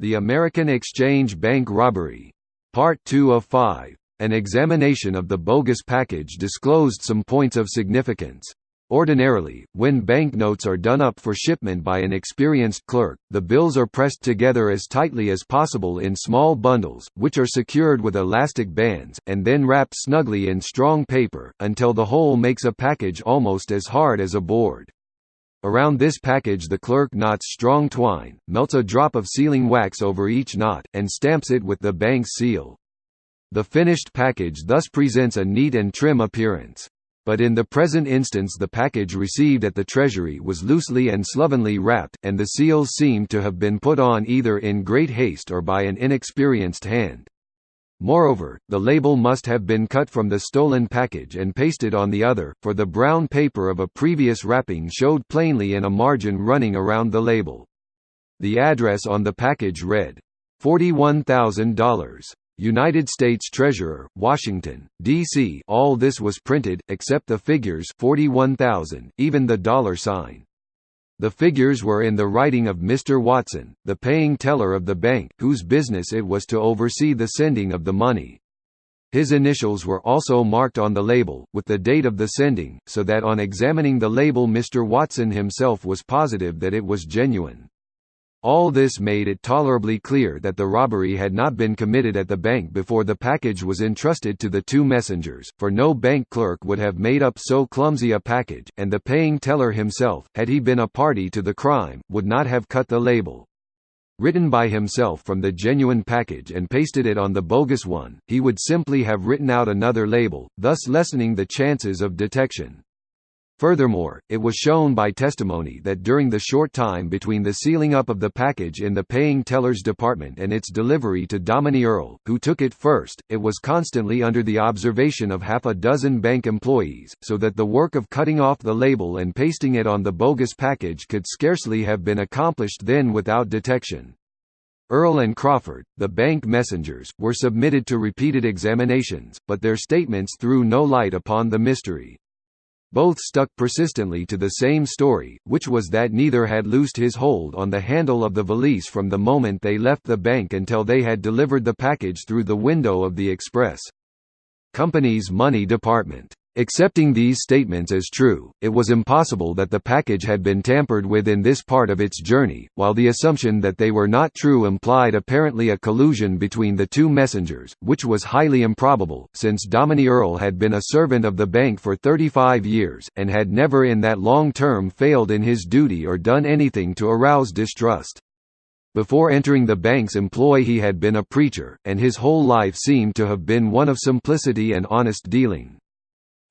The American Exchange Bank Robbery. Part 2 of 5. An examination of the bogus package disclosed some points of significance. Ordinarily, when banknotes are done up for shipment by an experienced clerk, the bills are pressed together as tightly as possible in small bundles, which are secured with elastic bands, and then wrapped snugly in strong paper, until the whole makes a package almost as hard as a board. Around this package the clerk knots strong twine, melts a drop of sealing wax over each knot, and stamps it with the bank's seal. The finished package thus presents a neat and trim appearance. But in the present instance the package received at the Treasury was loosely and slovenly wrapped, and the seals seemed to have been put on either in great haste or by an inexperienced hand. Moreover, the label must have been cut from the stolen package and pasted on the other, for the brown paper of a previous wrapping showed plainly in a margin running around the label. The address on the package read, $41,000. United States Treasurer, Washington, D.C. All this was printed, except the figures 41,000, even the dollar sign. The figures were in the writing of Mr. Watson, the paying teller of the bank, whose business it was to oversee the sending of the money. His initials were also marked on the label, with the date of the sending, so that on examining the label Mr. Watson himself was positive that it was genuine. All this made it tolerably clear that the robbery had not been committed at the bank before the package was entrusted to the two messengers, for no bank clerk would have made up so clumsy a package, and the paying teller himself, had he been a party to the crime, would not have cut the label. Written by himself from the genuine package and pasted it on the bogus one, he would simply have written out another label, thus lessening the chances of detection. Furthermore, it was shown by testimony that during the short time between the sealing up of the package in the paying teller's department and its delivery to Dominie Earle, who took it first, it was constantly under the observation of half a dozen bank employees, so that the work of cutting off the label and pasting it on the bogus package could scarcely have been accomplished then without detection. Earle and Crawford, the bank messengers, were submitted to repeated examinations, but their statements threw no light upon the mystery. Both stuck persistently to the same story, which was that neither had loosed his hold on the handle of the valise from the moment they left the bank until they had delivered the package through the window of the express company's money department. Accepting these statements as true, it was impossible that the package had been tampered with in this part of its journey, while the assumption that they were not true implied apparently a collusion between the two messengers, which was highly improbable, since Dominie Earle had been a servant of the bank for 35 years, and had never in that long term failed in his duty or done anything to arouse distrust. Before entering the bank's employ he had been a preacher, and his whole life seemed to have been one of simplicity and honest dealing.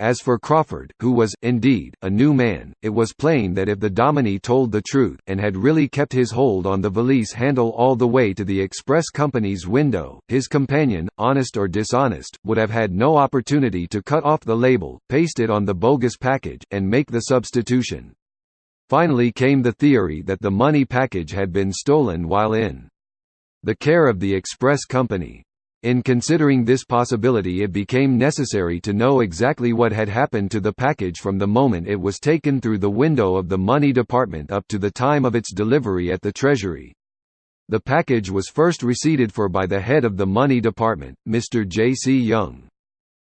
As for Crawford, who was, indeed, a new man, it was plain that if the Dominie told the truth, and had really kept his hold on the valise handle all the way to the express company's window, his companion, honest or dishonest, would have had no opportunity to cut off the label, paste it on the bogus package, and make the substitution. Finally came the theory that the money package had been stolen while in the care of the express company. In considering this possibility it became necessary to know exactly what had happened to the package from the moment it was taken through the window of the money department up to the time of its delivery at the Treasury. The package was first receipted for by the head of the money department, Mr. J.C. Young.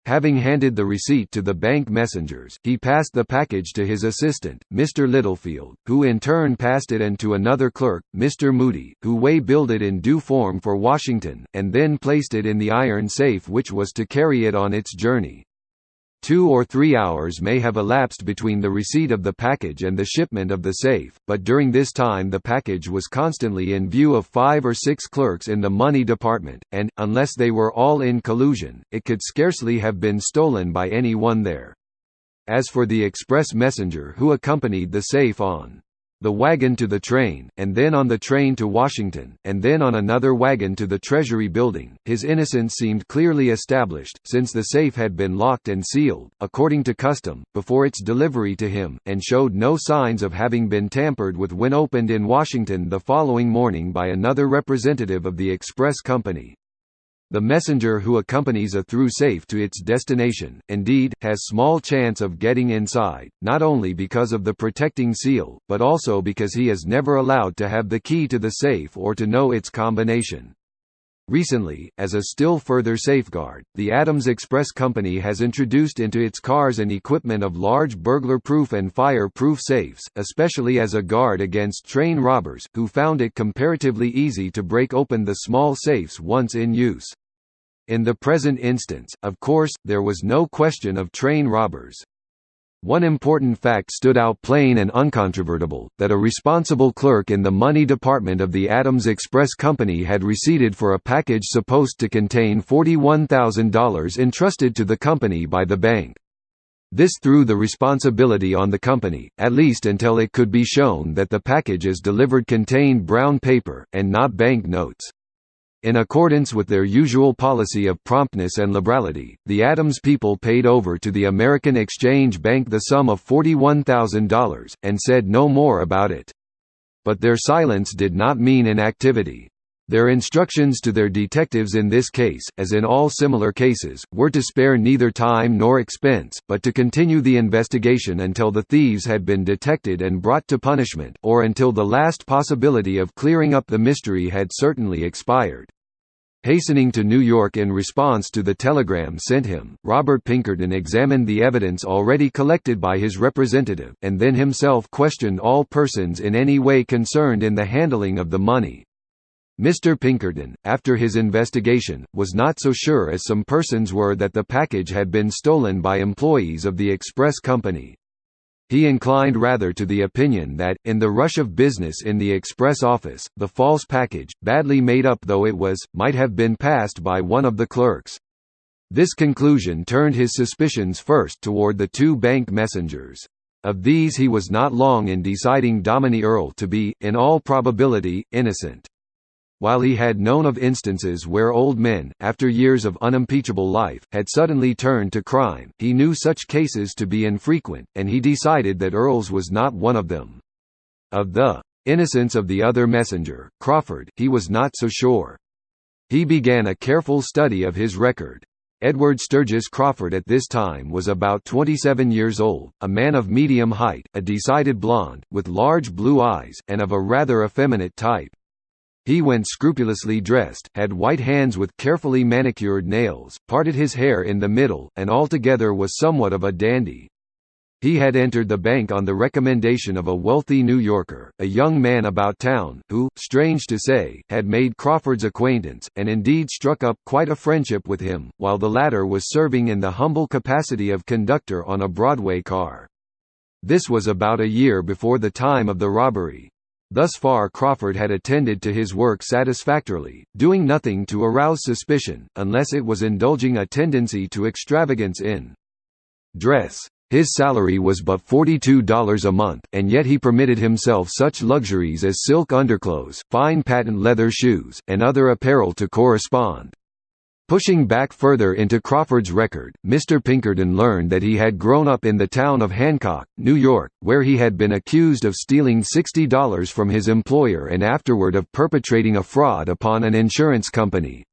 Having handed the receipt to the bank messengers, he passed the package to his assistant, Mr. Littlefield, who in turn passed it on to another clerk, Mr. Moody, who way-billed it in due form for Washington, and then placed it in the iron safe which was to carry it on its journey. 2 or 3 hours may have elapsed between the receipt of the package and the shipment of the safe, but during this time the package was constantly in view of 5 or 6 clerks in the money department, and, unless they were all in collusion, it could scarcely have been stolen by any one there. As for the express messenger who accompanied the safe on the wagon to the train, and then on the train to Washington, and then on another wagon to the Treasury building, his innocence seemed clearly established, since the safe had been locked and sealed, according to custom, before its delivery to him, and showed no signs of having been tampered with when opened in Washington the following morning by another representative of the express company. The messenger who accompanies a through safe to its destination, indeed, has small chance of getting inside, not only because of the protecting seal, but also because he is never allowed to have the key to the safe or to know its combination. Recently, as a still further safeguard, the Adams Express Company has introduced into its cars and equipment of large burglar-proof and fire-proof safes, especially as a guard against train robbers, who found it comparatively easy to break open the small safes once in use. In the present instance, of course, there was no question of train robbers. One important fact stood out plain and uncontrovertible, that a responsible clerk in the money department of the Adams Express Company had receipted for a package supposed to contain $41,000 entrusted to the company by the bank. This threw the responsibility on the company, at least until it could be shown that the packages delivered contained brown paper, and not bank notes. In accordance with their usual policy of promptness and liberality, the Adams people paid over to the American Exchange Bank the sum of $41,000, and said no more about it. But their silence did not mean inactivity. Their instructions to their detectives in this case, as in all similar cases, were to spare neither time nor expense, but to continue the investigation until the thieves had been detected and brought to punishment, or until the last possibility of clearing up the mystery had certainly expired. Hastening to New York in response to the telegram sent him, Robert Pinkerton examined the evidence already collected by his representative, and then himself questioned all persons in any way concerned in the handling of the money. Mr. Pinkerton, after his investigation, was not so sure as some persons were that the package had been stolen by employees of the express company. He inclined rather to the opinion that, in the rush of business in the express office, the false package, badly made up though it was, might have been passed by one of the clerks. This conclusion turned his suspicions first toward the two bank messengers. Of these he was not long in deciding Dominie Earle to be, in all probability, innocent. While he had known of instances where old men, after years of unimpeachable life, had suddenly turned to crime, he knew such cases to be infrequent, and he decided that Earle's was not one of them. Of the innocence of the other messenger, Crawford, he was not so sure. He began a careful study of his record. Edward Sturgis Crawford at this time was about 27 years old, a man of medium height, a decided blonde, with large blue eyes, and of a rather effeminate type. He went scrupulously dressed, had white hands with carefully manicured nails, parted his hair in the middle, and altogether was somewhat of a dandy. He had entered the bank on the recommendation of a wealthy New Yorker, a young man about town, who, strange to say, had made Crawford's acquaintance, and indeed struck up quite a friendship with him, while the latter was serving in the humble capacity of conductor on a Broadway car. This was about a year before the time of the robbery. Thus far Crawford had attended to his work satisfactorily, doing nothing to arouse suspicion, unless it was indulging a tendency to extravagance in dress. His salary was but $42 a month, and yet he permitted himself such luxuries as silk underclothes, fine patent leather shoes, and other apparel to correspond. Pushing back further into Crawford's record, Mr. Pinkerton learned that he had grown up in the town of Hancock, New York, where he had been accused of stealing $60 from his employer and afterward of perpetrating a fraud upon an insurance company.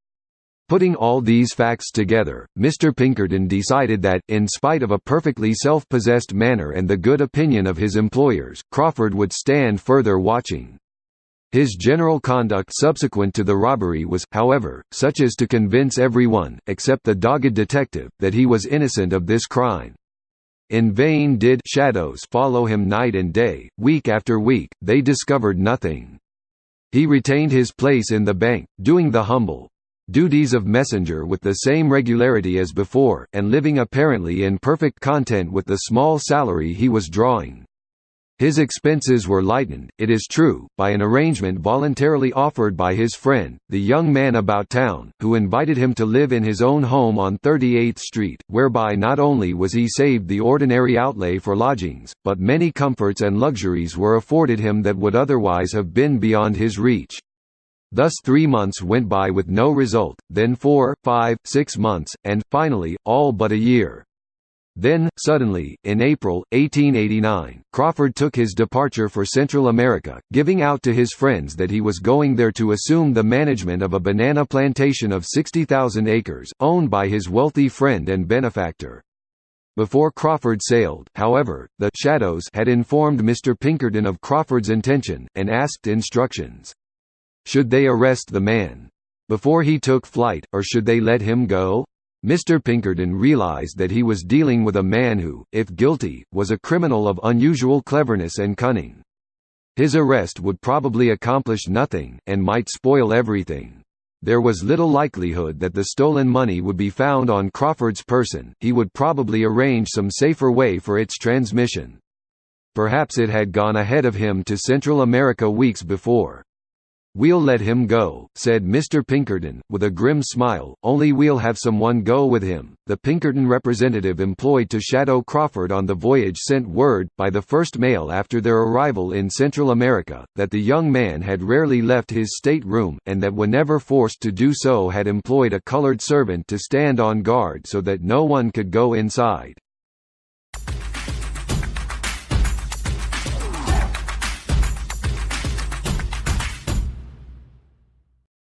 Putting all these facts together, Mr. Pinkerton decided that, in spite of a perfectly self-possessed manner and the good opinion of his employers, Crawford would stand further watching. His general conduct subsequent to the robbery was, however, such as to convince everyone, except the dogged detective, that he was innocent of this crime. In vain did shadows follow him night and day, week after week, they discovered nothing. He retained his place in the bank, doing the humble duties of messenger with the same regularity as before, and living apparently in perfect content with the small salary he was drawing. His expenses were lightened, it is true, by an arrangement voluntarily offered by his friend, the young man about town, who invited him to live in his own home on 38th Street, whereby not only was he saved the ordinary outlay for lodgings, but many comforts and luxuries were afforded him that would otherwise have been beyond his reach. Thus 3 months went by with no result, then 4, 5, 6 months, and, finally, all but a year. Then, suddenly, in April, 1889, Crawford took his departure for Central America, giving out to his friends that he was going there to assume the management of a banana plantation of 60,000 acres, owned by his wealthy friend and benefactor. Before Crawford sailed, however, the Shadows had informed Mr. Pinkerton of Crawford's intention, and asked instructions. Should they arrest the man before he took flight, or should they let him go? Mr. Pinkerton realized that he was dealing with a man who, if guilty, was a criminal of unusual cleverness and cunning. His arrest would probably accomplish nothing, and might spoil everything. There was little likelihood that the stolen money would be found on Crawford's person. He would probably arrange some safer way for its transmission. Perhaps it had gone ahead of him to Central America weeks before. "We'll let him go," said Mr. Pinkerton, with a grim smile, "only we'll have someone go with him." The Pinkerton representative employed to shadow Crawford on the voyage sent word, by the first mail after their arrival in Central America, that the young man had rarely left his state-room, and that whenever forced to do so had employed a colored servant to stand on guard so that no one could go inside.